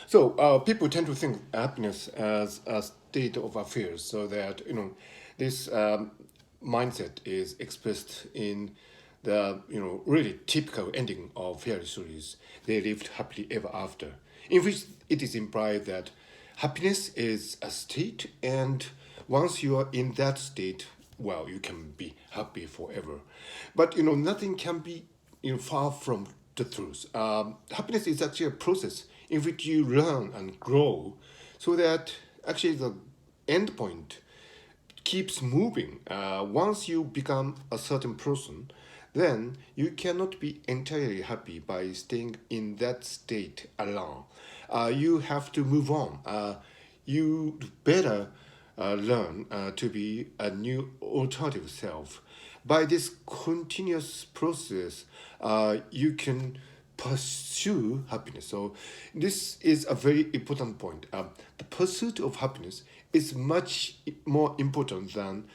So people tend to think happiness as a state of affairs, so that this mindset is expressed in the really typical ending of fairy stories. They lived happily ever after, in which it is implied that happiness is a state, and once you are in that state, well, you can be happy forever. But nothing can be far from the truth. Happiness is actually a process in which you learn and grow, so that actually the endpoint keeps moving. Once you become a certain person, then you cannot be entirely happy by staying in that state alone. You have to move on. You better learn to be a new alternative self. By this continuous process, you can pursue happiness. So this is a very important point. The pursuit of happiness is much more important than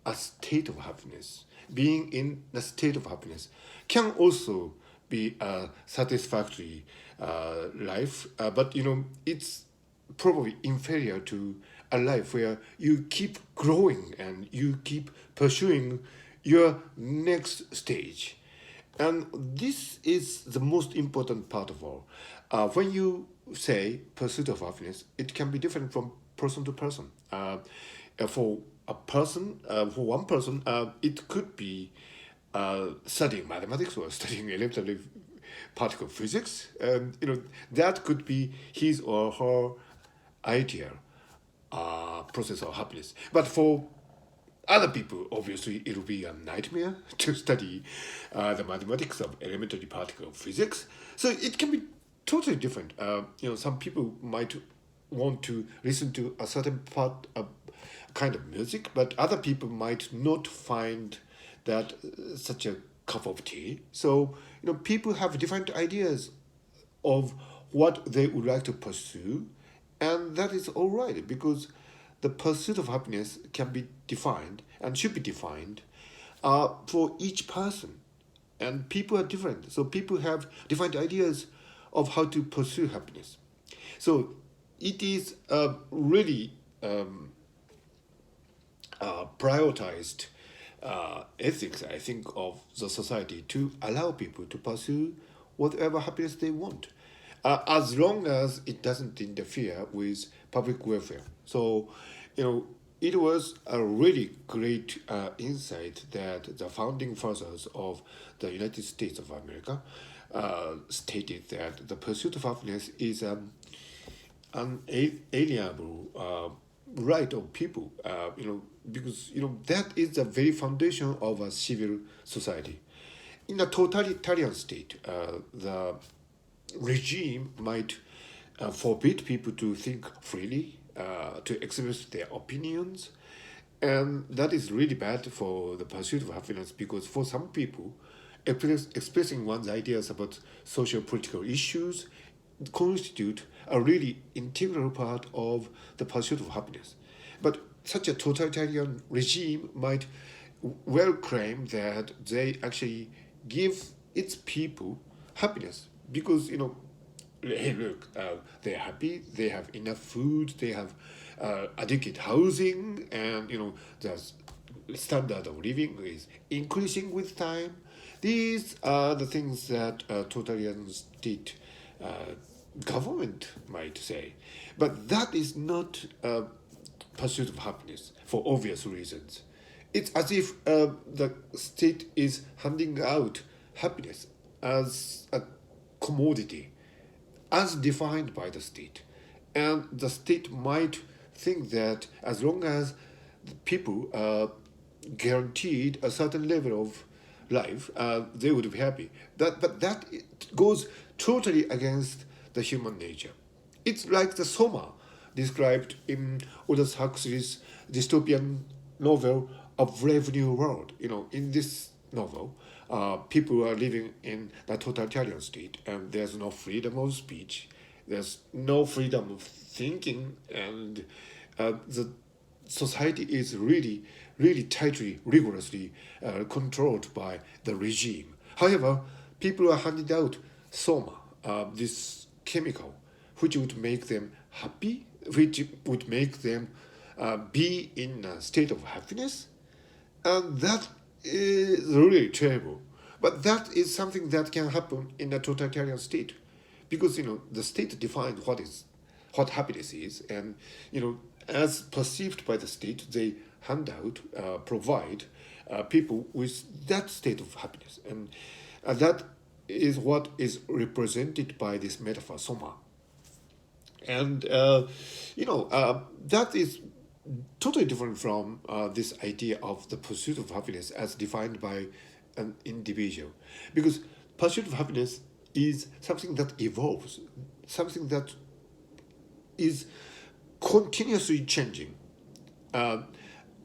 a state of happiness. Being in the state of happiness can also be a satisfactory life, but it's probably inferior to a life where you keep growing and you keep pursuing your next stage. And this is the most important part of all. When you say pursuit of happiness, it can be different from person to person. For a person, for one person, it could be studying mathematics or studying elementary particle physics. That could be his or her idea process of happiness. But for other people, obviously, it will be a nightmare to study the mathematics of elementary particle physics. So it can be totally different. Some people might want to listen to a certain part of kind of music, but other people might not find that such a cup of tea. So people have different ideas of what they would like to pursue, and that is all right because the pursuit of happiness can be defined and should be defined for each person. And people are different, so people have different ideas of how to pursue happiness. So it is really prioritized ethics, I think, of the society to allow people to pursue whatever happiness they want, as long as it doesn't interfere with public welfare. So, it was a really great insight that the founding fathers of the United States of America stated that the pursuit of happiness is unalienable right of people, because that is the very foundation of a civil society. In a totalitarian state, the regime might forbid people to think freely, to express their opinions, and that is really bad for the pursuit of happiness because for some people, expressing one's ideas about social political issues constitute a really integral part of the pursuit of happiness. But such a totalitarian regime might well claim that they actually give its people happiness because hey, look, they're happy, they have enough food, they have adequate housing, and the standard of living is increasing with time. These are the things that a totalitarian state government might say. But that is not pursuit of happiness for obvious reasons. It's as if the state is handing out happiness as a commodity, as defined by the state. And the state might think that as long as the people are guaranteed a certain level of life, they would be happy. But that goes totally against the human nature. It's like the Soma described in Aldous Huxley's dystopian novel A Brave New World. In this novel, people are living in a totalitarian state, and there's no freedom of speech, there's no freedom of thinking, and the society is really, really tightly, rigorously controlled by the regime. However, people are handing out soma, this chemical, which would make them happy, which would make them be in a state of happiness, and that is really terrible. But that is something that can happen in a totalitarian state, because the state defines what happiness is, and as perceived by the state, they hand out, provide people with that state of happiness, and that is what is represented by this metaphor soma. And that is totally different from this idea of the pursuit of happiness as defined by an individual, because pursuit of happiness is something that evolves, something that is continuously changing.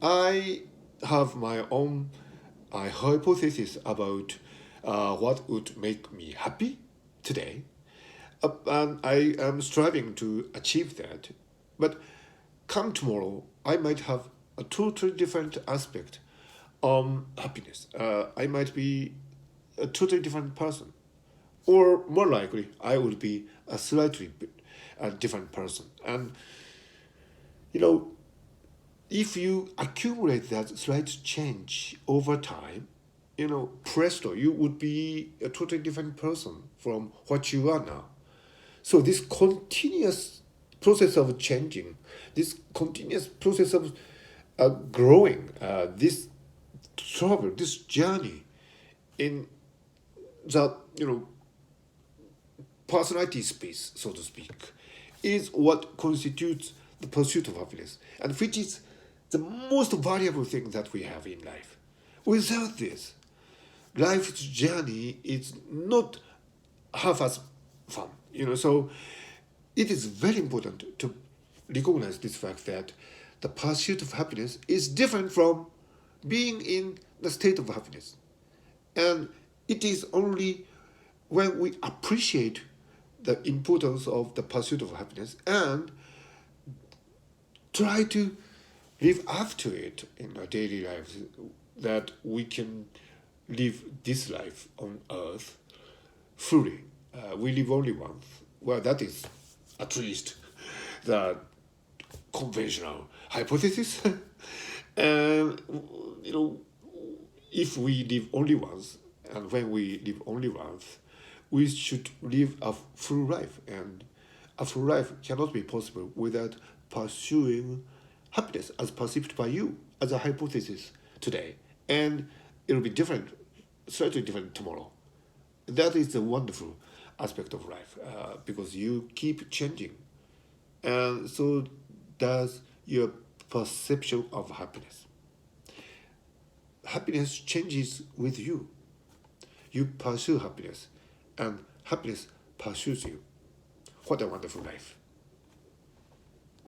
I have my own hypothesis about what would make me happy today, and I am striving to achieve that. But come tomorrow, I might have a totally different aspect on happiness. I might be a totally different person, or more likely, I would be a slightly different person. And you know, if you accumulate that slight change over time, presto, you would be a totally different person from what you are now. So this continuous process of changing, this continuous process of growing, this travel, this journey in the personality space, so to speak, is what constitutes the pursuit of happiness, and which is the most valuable thing that we have in life. Without this, life's journey is not half as fun. So it is very important to recognize this fact that the pursuit of happiness is different from being in the state of happiness. And it is only when we appreciate the importance of the pursuit of happiness and try to live up to it in our daily lives that we can live this life on earth fully. We live only once. Well, that is at least the conventional hypothesis. And if we live only once, and when we live only once, we should live a full life. And a full life cannot be possible without pursuing happiness as perceived by you as a hypothesis today. And it'll be different, slightly different tomorrow. That is the wonderful aspect of life, because you keep changing. And so does your perception of happiness. Happiness changes with you. You pursue happiness, and happiness pursues you. What a wonderful life.